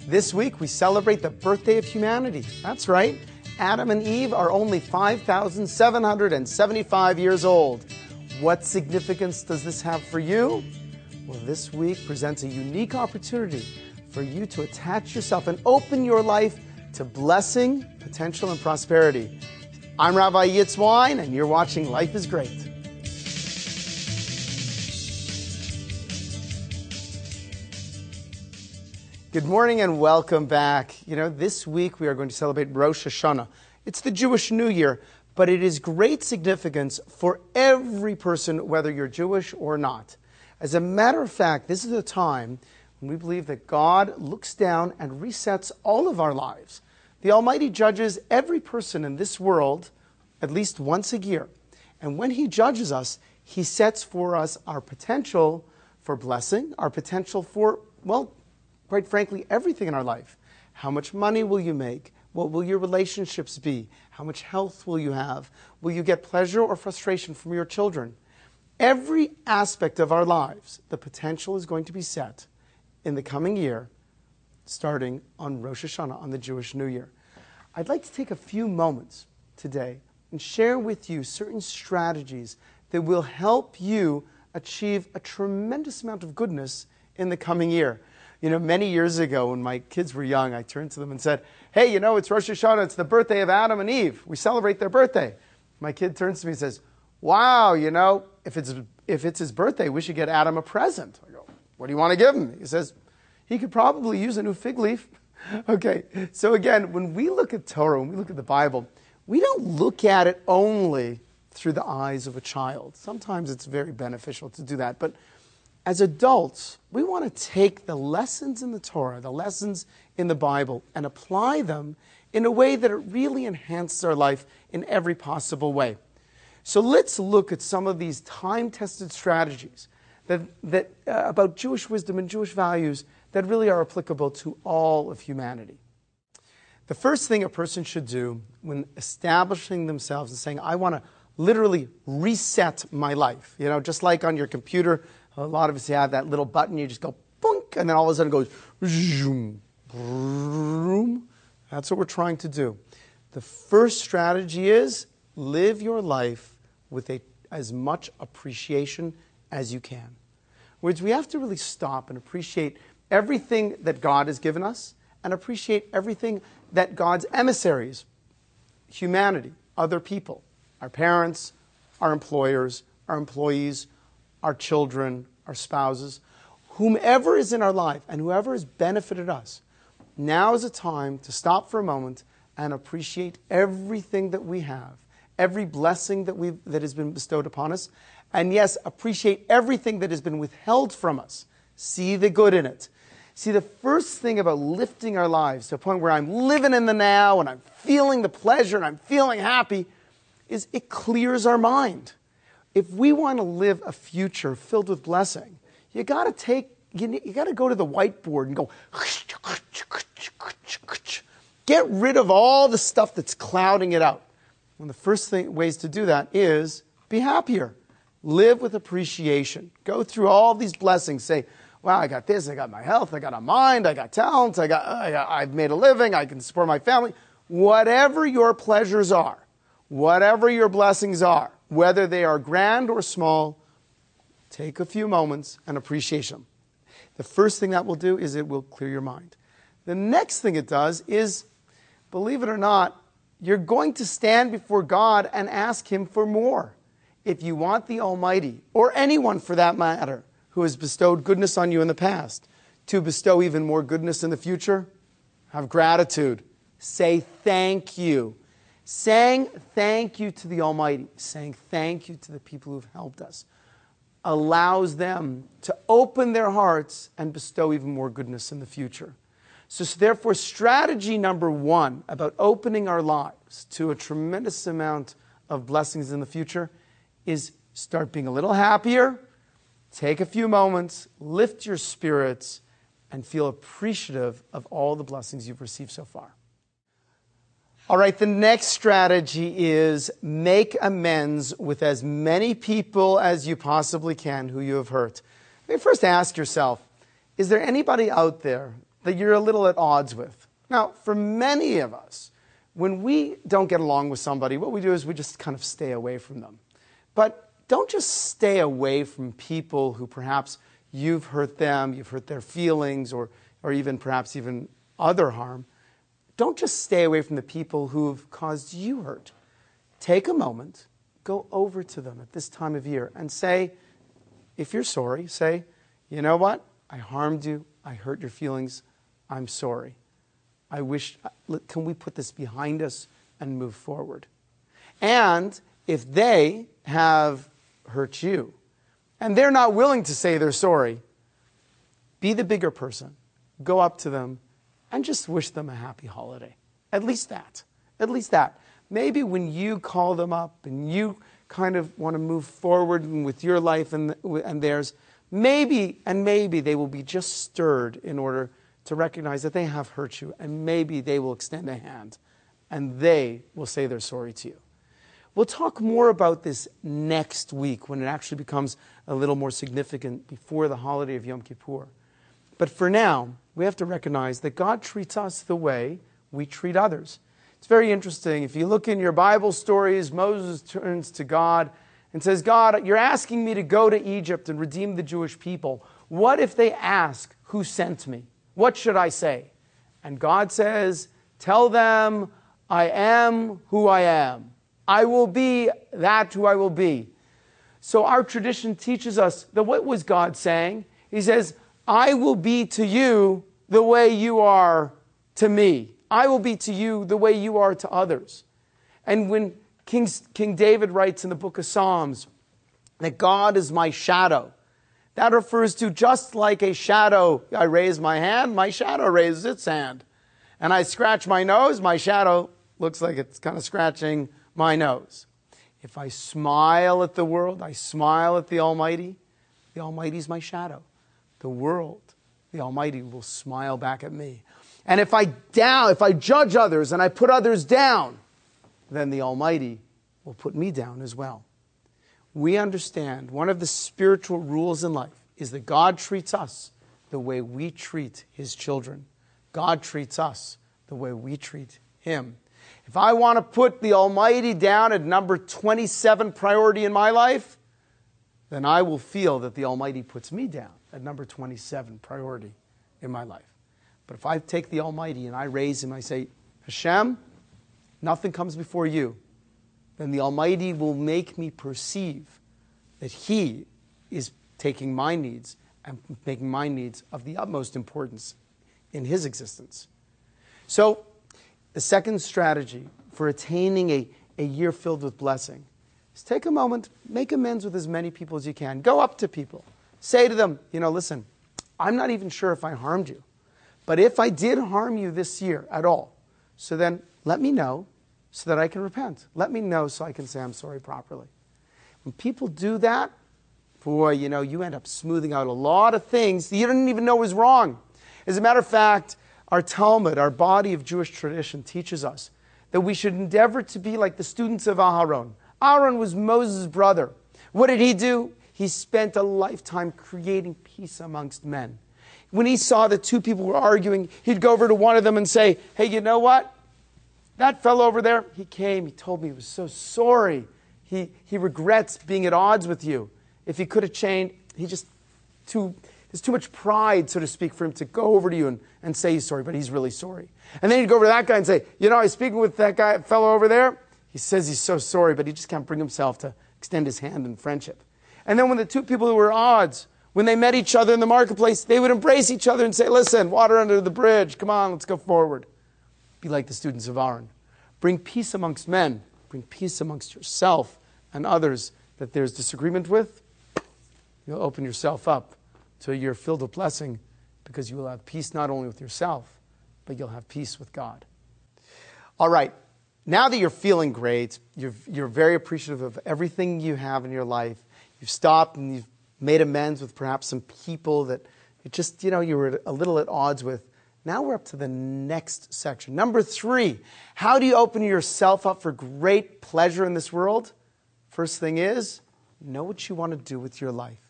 This week, we celebrate the birthday of humanity. That's right. Adam and Eve are only 5,775 years old. What significance does this have for you? Well, this week presents a unique opportunity for you to attach yourself and open your life to blessing, potential, and prosperity. I'm Rabbi Yitz Wyne, and you're watching Life is Great. Good morning and welcome back. This week we are going to celebrate Rosh HaShana. It's the Jewish New Year, but it is great significance for every person, whether you're Jewish or not. As a matter of fact, this is a time when we believe that God looks down and resets all of our lives. The Almighty judges every person in this world at least once a year. And when He judges us, He sets for us our potential for blessing, our potential for, quite frankly, everything in our life. How much money will you make? What will your relationships be? How much health will you have? Will you get pleasure or frustration from your children? Every aspect of our lives, the potential is going to be set in the coming year, starting on Rosh Hashanah, on the Jewish New Year. I'd like to take a few moments today and share with you certain strategies that will help you achieve a tremendous amount of goodness in the coming year. Many years ago when my kids were young, I turned to them and said, hey, it's Rosh Hashanah, it's the birthday of Adam and Eve. We celebrate their birthday. My kid turns to me and says, wow, if it's his birthday, we should get Adam a present. I go, what do you want to give him? He says, he could probably use a new fig leaf. Okay, so again, when we look at Torah, when we look at the Bible, we don't look at it only through the eyes of a child. Sometimes it's very beneficial to do that, but as adults, we want to take the lessons in the Torah, the lessons in the Bible, and apply them in a way that it really enhances our life in every possible way. So let's look at some of these time-tested strategies that about Jewish wisdom and Jewish values that really are applicable to all of humanity. The first thing a person should do when establishing themselves and saying, I want to literally reset my life, just like on your computer, a lot of us have that little button, you just go boink, and then all of a sudden it goes zoom, boom. That's what we're trying to do. The first strategy is live your life with as much appreciation as you can. In other words, we have to really stop and appreciate everything that God has given us and appreciate everything that God's emissaries, humanity, other people, our parents, our employers, our employees, our children, our spouses, whomever is in our life and whoever has benefited us. Now is a time to stop for a moment and appreciate everything that we have, every blessing that has been bestowed upon us, and yes, appreciate everything that has been withheld from us. See the good in it. See, the first thing about lifting our lives to a point where I'm living in the now and I'm feeling the pleasure and I'm feeling happy is it clears our mind. If we want to live a future filled with blessing, you got to go to the whiteboard and go, get rid of all the stuff that's clouding it out. One of the first ways to do that is be happier. Live with appreciation. Go through all these blessings. Say, wow, I got this, I got my health, I got a mind, I got talent, I've made a living, I can support my family. Whatever your pleasures are, whatever your blessings are, whether they are grand or small, take a few moments and appreciate them. The first thing that will do is it will clear your mind. The next thing it does is, believe it or not, you're going to stand before God and ask Him for more. If you want the Almighty, or anyone for that matter, who has bestowed goodness on you in the past, to bestow even more goodness in the future, have gratitude. Say thank you. Saying thank you to the Almighty, saying thank you to the people who've helped us, allows them to open their hearts and bestow even more goodness in the future. So therefore, strategy number one about opening our lives to a tremendous amount of blessings in the future is start being a little happier, take a few moments, lift your spirits, and feel appreciative of all the blessings you've received so far. All right, the next strategy is make amends with as many people as you possibly can who you have hurt. First ask yourself, is there anybody out there that you're a little at odds with. Now, for many of us, when we don't get along with somebody, what we do is we just kind of stay away from them. But don't just stay away from people who perhaps you've hurt them, you've hurt their feelings, or even perhaps even other harm. Don't just stay away from the people who've caused you hurt. Take a moment, go over to them at this time of year and say, if you're sorry, say, you know what? I harmed you. I hurt your feelings. I'm sorry. Can we put this behind us and move forward? And if they have hurt you and they're not willing to say they're sorry, be the bigger person. Go up to them and just wish them a happy holiday. At least that. At least that. Maybe when you call them up and you kind of want to move forward with your life and theirs, maybe they will be just stirred in order to recognize that they have hurt you, and maybe they will extend a hand and they will say they're sorry to you. We'll talk more about this next week when it actually becomes a little more significant before the holiday of Yom Kippur. But for now, we have to recognize that God treats us the way we treat others. It's very interesting. If you look in your Bible stories, Moses turns to God and says, God, you're asking me to go to Egypt and redeem the Jewish people. What if they ask who sent me? What should I say? And God says, tell them, I am who I am. I will be that who I will be. So our tradition teaches us that what was God saying? He says, I will be to you the way you are to me. I will be to you the way you are to others. And when King David writes in the book of Psalms that God is my shadow, that refers to just like a shadow. I raise my hand, my shadow raises its hand. And I scratch my nose, my shadow looks like it's kind of scratching my nose. If I smile at the world, I smile at the Almighty is my shadow. The world, the Almighty, will smile back at me. And if I judge others and I put others down, then the Almighty will put me down as well. We understand one of the spiritual rules in life is that God treats us the way we treat His children. God treats us the way we treat Him. If I want to put the Almighty down at number 27 priority in my life, then I will feel that the Almighty puts me down at number 27 priority in my life. But if I take the Almighty and I raise Him, I say, Hashem, nothing comes before you, then the Almighty will make me perceive that He is taking my needs and making my needs of the utmost importance in His existence. So, the second strategy for attaining a year filled with blessing is take a moment, make amends with as many people as you can. Go up to people. Say to them, listen, I'm not even sure if I harmed you. But if I did harm you this year at all, so then let me know so that I can repent. Let me know so I can say I'm sorry properly. When people do that, boy, you end up smoothing out a lot of things that you didn't even know was wrong. As a matter of fact, our Talmud, our body of Jewish tradition, teaches us that we should endeavor to be like the students of Aaron. Aaron was Moses' brother. What did he do? He spent a lifetime creating peace amongst men. When he saw that two people were arguing, he'd go over to one of them and say, hey, you know what? That fellow over there, he came, he told me he was so sorry. He regrets being at odds with you. If he could have changed, there's too much pride, so to speak, for him to go over to you and say he's sorry, but he's really sorry. And then he'd go over to that guy and say, I was speaking with that fellow over there. He says he's so sorry, but he just can't bring himself to extend his hand in friendship. And then when the two people who were at odds, when they met each other in the marketplace, they would embrace each other and say, listen, water under the bridge. Come on, let's go forward. Be like the students of Aaron. Bring peace amongst men. Bring peace amongst yourself and others that there's disagreement with. You'll open yourself up to a year filled with blessing because you will have peace not only with yourself, but you'll have peace with God. All right. Now that you're feeling great, you're very appreciative of everything you have in your life. You've stopped and you've made amends with perhaps some people that you were a little at odds with. Now we're up to the next section. Number 3, how do you open yourself up for great pleasure in this world? First thing is, know what you want to do with your life.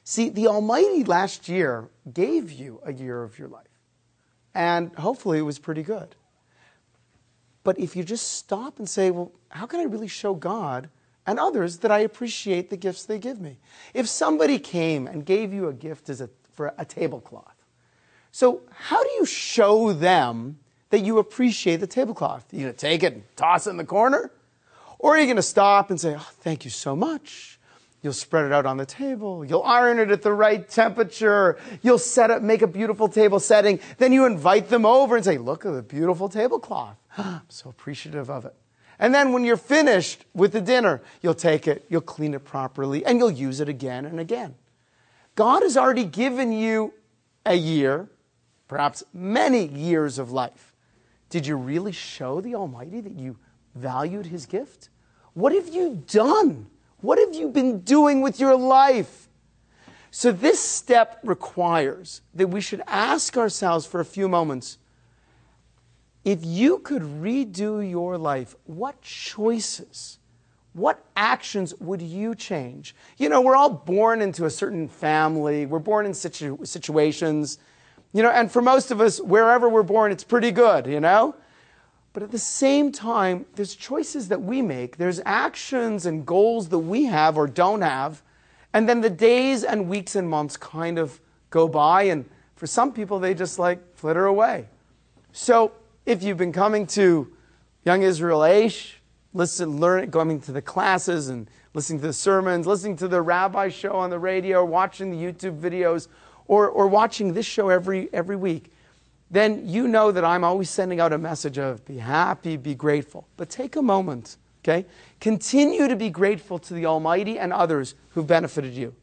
See, the Almighty last year gave you a year of your life. and hopefully it was pretty good. But if you just stop and say, well, how can I really show God and others that I appreciate the gifts they give me? If somebody came and gave you a gift for a tablecloth, so how do you show them that you appreciate the tablecloth? Are you going to take it and toss it in the corner? Or are you going to stop and say, oh, thank you so much? You'll spread it out on the table. You'll iron it at the right temperature. You'll make a beautiful table setting. Then you invite them over and say, look at the beautiful tablecloth. I'm so appreciative of it. And then when you're finished with the dinner, you'll take it, you'll clean it properly, and you'll use it again and again. God has already given you a year, perhaps many years of life. Did you really show the Almighty that you valued His gift? What have you done? What have you been doing with your life? So this step requires that we should ask ourselves for a few moments, if you could redo your life, what choices, what actions would you change? You know, we're all born into a certain family. We're born in situations, and for most of us, wherever we're born, it's pretty good, But at the same time, there's choices that we make. There's actions and goals that we have or don't have. And then the days and weeks and months kind of go by. And for some people, they just flitter away. So if you've been coming to Young Israel Aish, going to the classes and listening to the sermons, listening to the Rabbi show on the radio, watching the YouTube videos, or watching this show every week, then you know that I'm always sending out a message of be happy, be grateful. But take a moment, okay? Continue to be grateful to the Almighty and others who've benefited you.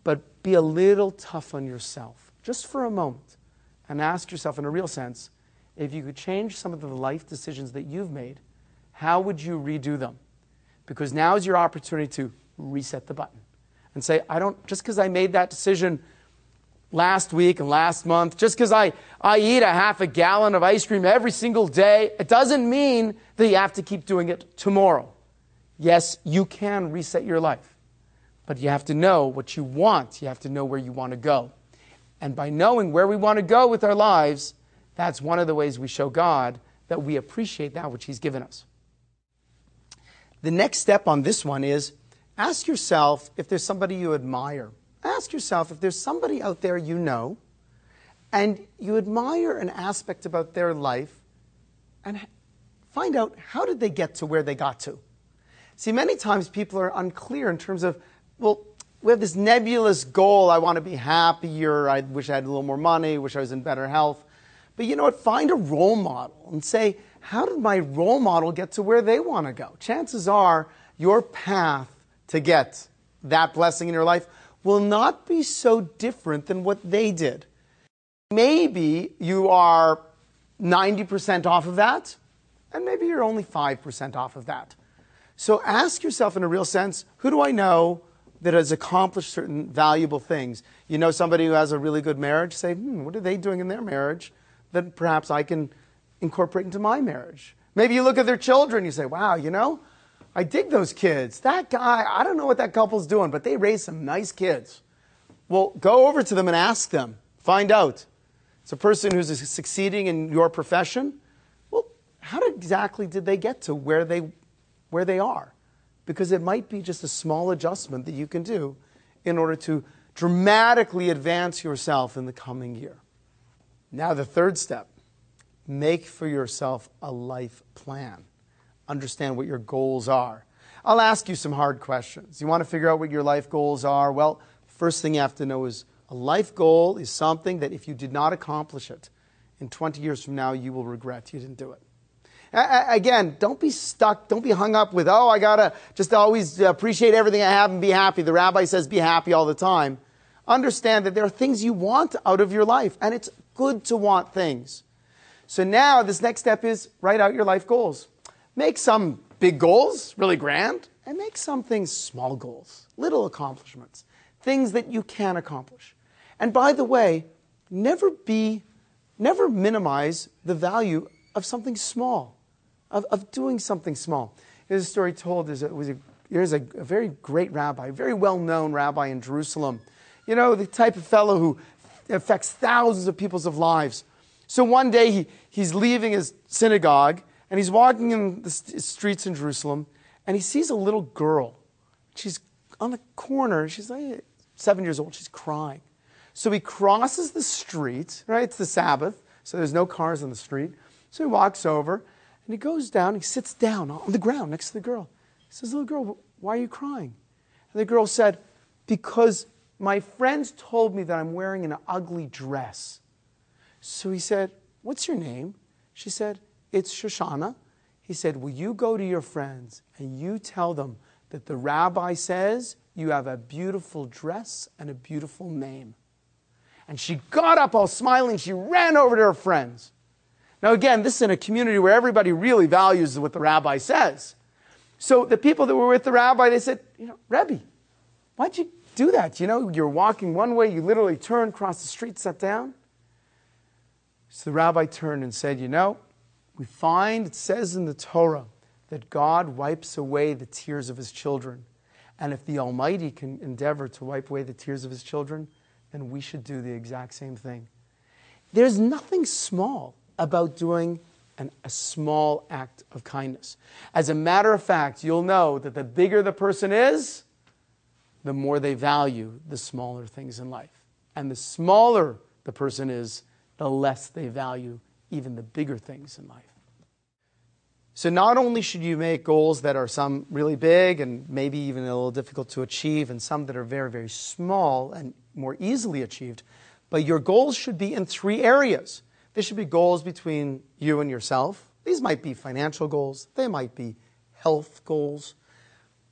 But be a little tough on yourself, just for a moment, and ask yourself in a real sense, if you could change some of the life decisions that you've made, how would you redo them? Because now is your opportunity to reset the button and say, just because I made that decision last week and last month, just because I eat a half a gallon of ice cream every single day, it doesn't mean that you have to keep doing it tomorrow. Yes, you can reset your life, but you have to know what you want. You have to know where you want to go. And by knowing where we want to go with our lives, that's one of the ways we show God that we appreciate that which He's given us. The next step on this one is ask yourself if there's somebody you admire. Ask yourself if there's somebody out there you know and you admire an aspect about their life and find out how did they get to where they got to. See, many times people are unclear in terms of, well, we have this nebulous goal. I want to be happier. I wish I had a little more money. Wish I was in better health. But you know what? Find a role model and say, how did my role model get to where they want to go? Chances are your path to get that blessing in your life will not be so different than what they did. Maybe you are 90% off of that, and maybe you're only 5% off of that. So ask yourself in a real sense, who do I know that has accomplished certain valuable things? You know somebody who has a really good marriage? Say, what are they doing in their marriage that perhaps I can incorporate into my marriage? Maybe you look at their children, you say, wow, I dig those kids. That guy, I don't know what that couple's doing, but they raised some nice kids. Well, go over to them and ask them. Find out. It's a person who's succeeding in your profession. Well, how exactly did they get to where they are? Because it might be just a small adjustment that you can do in order to dramatically advance yourself in the coming year. Now the third step, make for yourself a life plan. Understand what your goals are. I'll ask you some hard questions. You want to figure out what your life goals are? Well, first thing you have to know is a life goal is something that if you did not accomplish it, in 20 years from now, you will regret you didn't do it. Again, don't be stuck. Don't be hung up with, I got to just always appreciate everything I have and be happy. The rabbi says be happy all the time. Understand that there are things you want out of your life, and it's good to want things. So now this next step is write out your life goals. Make some big goals, really grand, and make some things small goals, little accomplishments, things that you can accomplish. And by the way, never minimize the value of something small, of doing something small. There's a story told, there's a very great rabbi, a very well-known rabbi in Jerusalem. The type of fellow who affects thousands of people's lives. So one day he's leaving his synagogue, and he's walking in the streets in Jerusalem, and he sees a little girl. She's on the corner. She's like 7 years old. She's crying. So he crosses the street, right? It's the Sabbath, so there's no cars on the street. So he walks over, and he goes down. He sits down on the ground next to the girl. He says, little girl, why are you crying? And the girl said, because my friends told me that I'm wearing an ugly dress. So he said, what's your name? She said, it's Shoshana. He said, will you go to your friends and you tell them that the rabbi says you have a beautiful dress and a beautiful name? And she got up all smiling. She ran over to her friends. Now again, this is in a community where everybody really values what the rabbi says. So the people that were with the rabbi, they said, Rabbi, why'd you do that? You're walking one way, you literally turn, cross the street, sat down. So the rabbi turned and said, we find, it says in the Torah, that God wipes away the tears of his children. And if the Almighty can endeavor to wipe away the tears of his children, then we should do the exact same thing. There's nothing small about doing a small act of kindness. As a matter of fact, you'll know that the bigger the person is, the more they value the smaller things in life. And the smaller the person is, the less they value even the bigger things in life. So not only should you make goals that are some really big and maybe even a little difficult to achieve, and some that are very, very small and more easily achieved, but your goals should be in 3 areas. There should be goals between you and yourself. These might be financial goals. They might be health goals.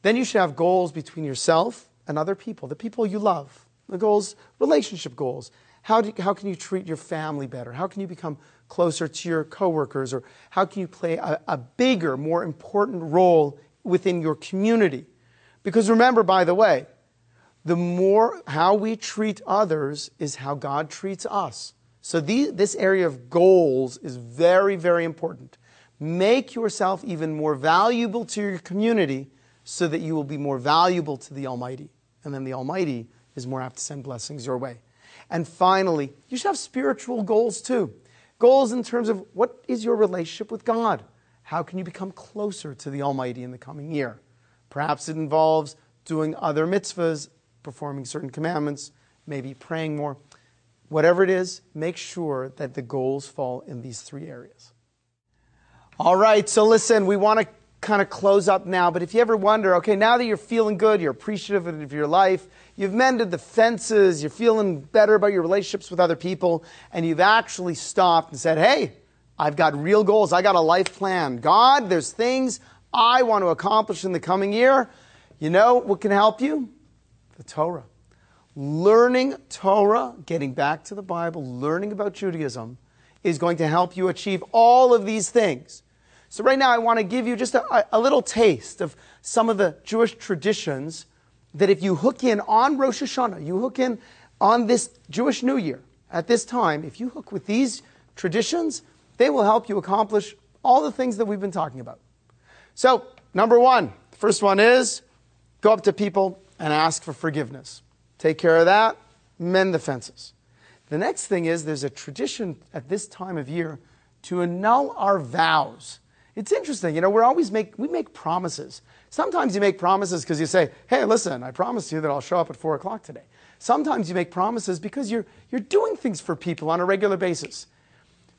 Then you should have goals between yourself and other people, the people you love. The goals, relationship goals. How can you treat your family better? How can you become closer to your coworkers? Or how can you play a bigger, more important role within your community? Because remember, by the way, the more how we treat others is how God treats us. So this area of goals is very, very important. Make yourself even more valuable to your community so that you will be more valuable to the Almighty. And then the Almighty is more apt to send blessings your way. And finally, you should have spiritual goals too. Goals in terms of what is your relationship with God? How can you become closer to the Almighty in the coming year? Perhaps it involves doing other mitzvahs, performing certain commandments, maybe praying more. Whatever it is, make sure that the goals fall in these 3 areas. All right, so listen, we want to kind of close up now, but if you ever wonder, okay, now that you're feeling good, you're appreciative of your life, you've mended the fences, you're feeling better about your relationships with other people, and you've actually stopped and said, hey, I've got real goals, I got a life plan. God, there's things I want to accomplish in the coming year. You know what can help you? The Torah. Learning Torah, getting back to the Bible, learning about Judaism, is going to help you achieve all of these things. So right now I want to give you just a little taste of some of the Jewish traditions that if you hook in on Rosh Hashanah, you hook in on this Jewish New Year, at this time, if you hook with these traditions, they will help you accomplish all the things that we've been talking about. So, number 1, the first one is go up to people and ask for forgiveness. Take care of that, mend the fences. The next thing is there's a tradition at this time of year to annul our vows. It's interesting, we make promises. Sometimes you make promises because you say, hey, listen, I promised you that I'll show up at 4 o'clock today. Sometimes you make promises because you're doing things for people on a regular basis.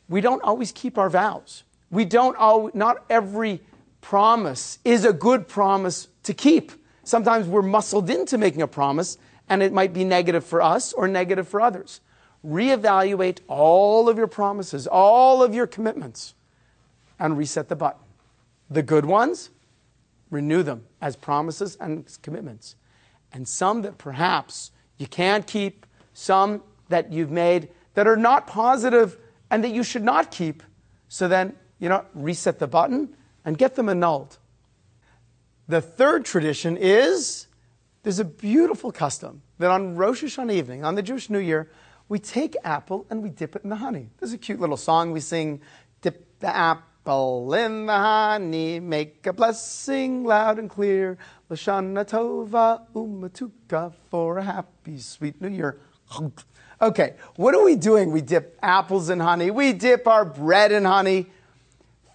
We don't always keep our vows. Not every promise is a good promise to keep. Sometimes we're muscled into making a promise, and it might be negative for us or negative for others. Reevaluate all of your promises, all of your commitments, and reset the button. The good ones, renew them as promises and commitments. And some that perhaps you can't keep, some that you've made that are not positive and that you should not keep. So then, reset the button and get them annulled. The third tradition is, there's a beautiful custom that on Rosh Hashanah evening, on the Jewish New Year, we take apple and we dip it in the honey. There's a cute little song we sing, dip the apple in the honey, make a blessing loud and clear, Lashana Tova Umatuka, for a happy, sweet New Year. Okay, what are we doing? We dip apples in honey. We dip our bread in honey.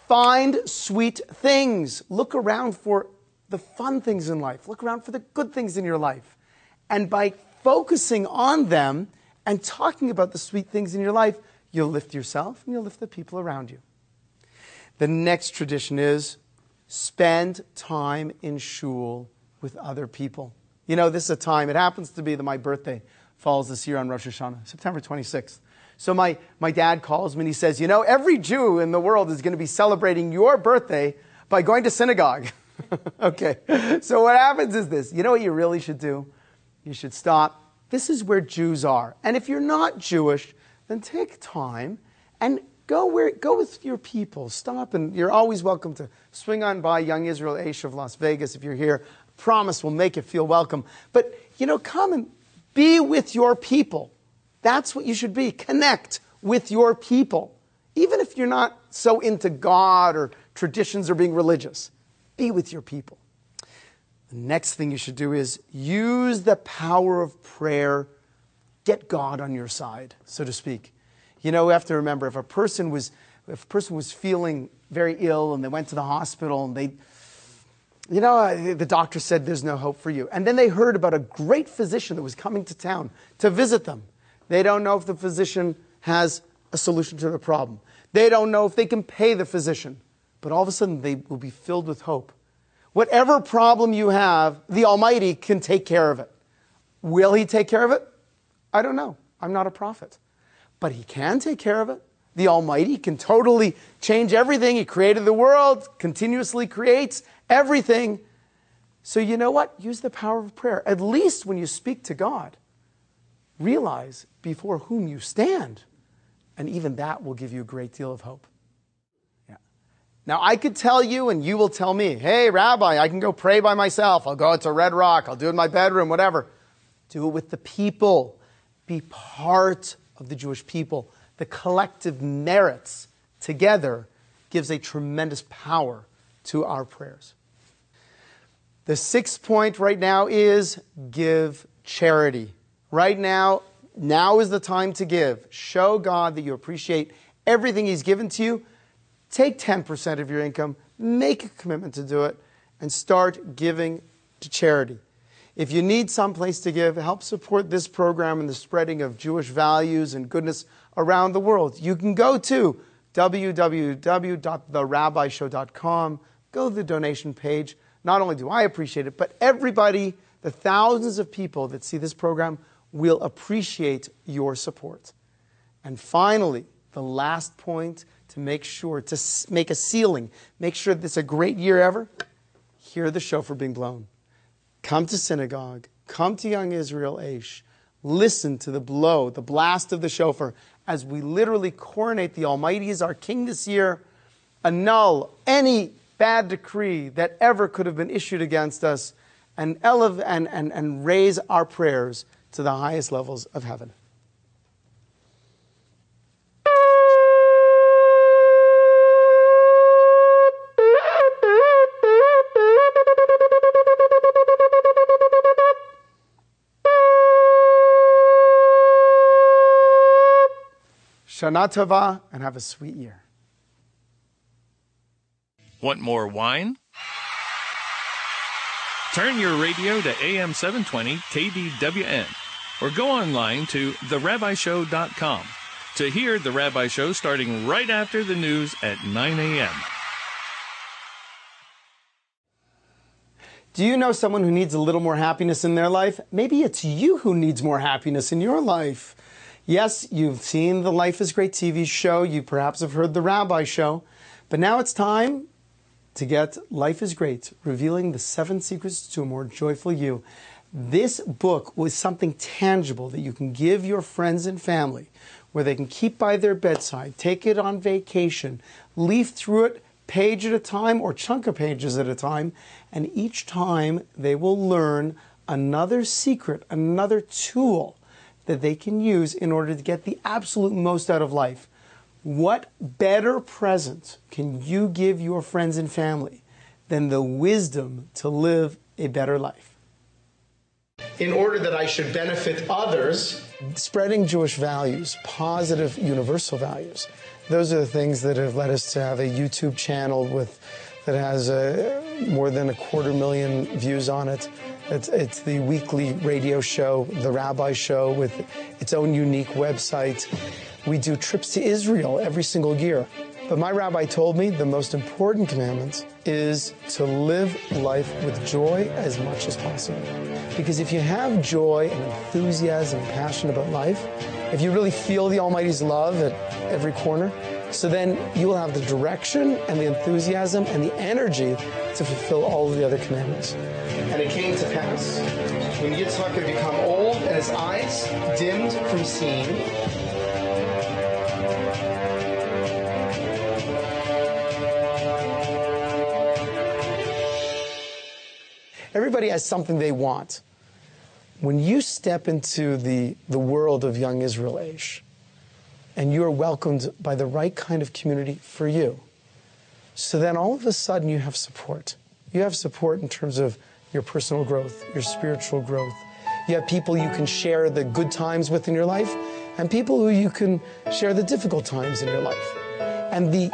Find sweet things. Look around for the fun things in life. Look around for the good things in your life. And by focusing on them and talking about the sweet things in your life, you'll lift yourself and you'll lift the people around you. The next tradition is spend time in shul with other people. You know, this is a time, it happens to be that my birthday falls this year on Rosh HaShana, September 26th. So my dad calls me and he says, you know, every Jew in the world is going to be celebrating your birthday by going to synagogue. Okay, so what happens is this. You know what you really should do? You should stop. This is where Jews are. And if you're not Jewish, then take time and go with your people. Stop, and you're always welcome to swing on by Young Israel Aish of Las Vegas if you're here. Promise we'll make you feel welcome. But, you know, come and be with your people. That's what you should be. Connect with your people. Even if you're not so into God or traditions or being religious, be with your people. The next thing you should do is use the power of prayer. Get God on your side, so to speak. You know, we have to remember, if a person was feeling very ill and they went to the hospital and the doctor said there's no hope for you. And then they heard about a great physician that was coming to town to visit them. They don't know if the physician has a solution to the problem. They don't know if they can pay the physician. But all of a sudden, they will be filled with hope. Whatever problem you have, the Almighty can take care of it. Will He take care of it? I don't know. I'm not a prophet. But He can take care of it. The Almighty can totally change everything. He created the world, continuously creates everything. So you know what? Use the power of prayer. At least when you speak to God, realize before whom you stand. And even that will give you a great deal of hope. Yeah. Now I could tell you and you will tell me, hey, Rabbi, I can go pray by myself. I'll go out to Red Rock. I'll do it in my bedroom, whatever. Do it with the people. Be part of the Jewish people. The collective merits together gives a tremendous power to our prayers. The sixth point right now is give charity. Right now is the time to give. Show God that you appreciate everything He's given to you. Take 10% of your income, make a commitment to do it, and start giving to charity. If you need some place to give, help support this program and the spreading of Jewish values and goodness around the world. You can go to www.therabbishow.com, go to the donation page. Not only do I appreciate it, but everybody, the thousands of people that see this program, will appreciate your support. And finally, the last point to make sure, to make a sealing, make sure this is a great year ever, hear the shofar being blown. Come to synagogue, come to Young Israel Aish, listen to the blast of the shofar as we literally coronate the Almighty as our King this year, annul any bad decree that ever could have been issued against us, and raise our prayers to the highest levels of heaven. Shana Tova, and have a sweet year. Want more wine? Turn your radio to AM 720 KDWN or go online to therabbishow.com to hear The Rabbi Show starting right after the news at 9 a.m. Do you know someone who needs a little more happiness in their life? Maybe it's you who needs more happiness in your life. Yes, you've seen the Life is Great TV show. You perhaps have heard the Rabbi Show. But now it's time to get Life is Great, revealing the 7 secrets to a more joyful you. This book was something tangible that you can give your friends and family, where they can keep by their bedside, take it on vacation, leaf through it page at a time or chunk of pages at a time, and each time they will learn another secret, another tool that they can use in order to get the absolute most out of life. What better present can you give your friends and family than the wisdom to live a better life? in order that I should benefit others. Spreading Jewish values, positive universal values. Those are the things that have led us to have a YouTube channel that has more than 250,000 views on it. It's the weekly radio show, The Rabbi Show, with its own unique website. We do trips to Israel every single year. But my rabbi told me the most important commandment is to live life with joy as much as possible. Because if you have joy and enthusiasm and passion about life, if you really feel the Almighty's love at every corner, so then you will have the direction and the enthusiasm and the energy to fulfill all of the other commandments. And it came to pass, when Yitzchak had become old and his eyes dimmed from seeing, everybody has something they want. When you step into the world of young Israel Aish, and you are welcomed by the right kind of community for you, so then all of a sudden you have support. You have support in terms of your personal growth, your spiritual growth. You have people you can share the good times with in your life, and people who you can share the difficult times in your life. And the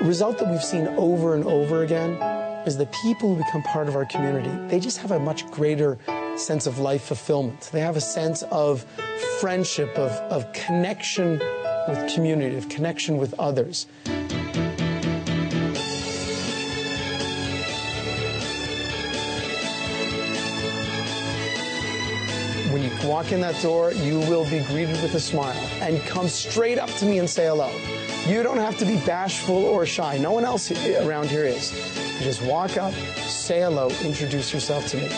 result that we've seen over and over again is the people who become part of our community, they just have a much greater sense of life fulfillment. They have a sense of friendship, of connection with community, of connection with others. When you walk in that door, you will be greeted with a smile and come straight up to me and say hello. You don't have to be bashful or shy. No one else around here is. You just walk up, say hello, introduce yourself to me.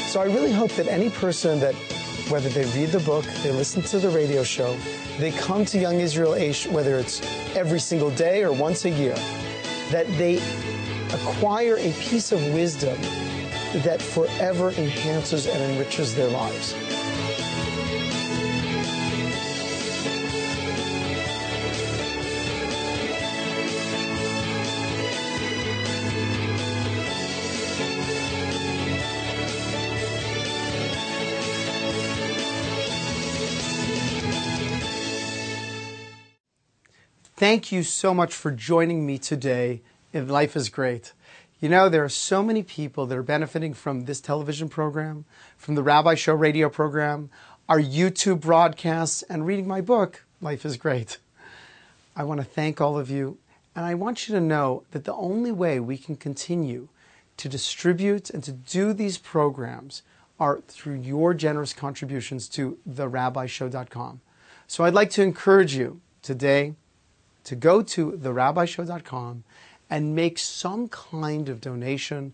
So I really hope that any person that, whether they read the book, they listen to the radio show, they come to Young Israel Aish, whether it's every single day or once a year, that they acquire a piece of wisdom that forever enhances and enriches their lives. Thank you so much for joining me today in Life is Great. You know, there are so many people that are benefiting from this television program, from the Rabbi Show radio program, our YouTube broadcasts, and reading my book, Life is Great. I want to thank all of you, and I want you to know that the only way we can continue to distribute and to do these programs are through your generous contributions to therabbishow.com. So I'd like to encourage you today to go to therabbishow.com and make some kind of donation.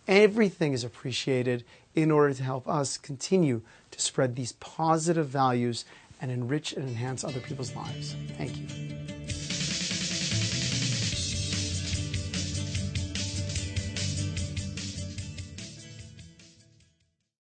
Everything is appreciated in order to help us continue to spread these positive values and enrich and enhance other people's lives. Thank you.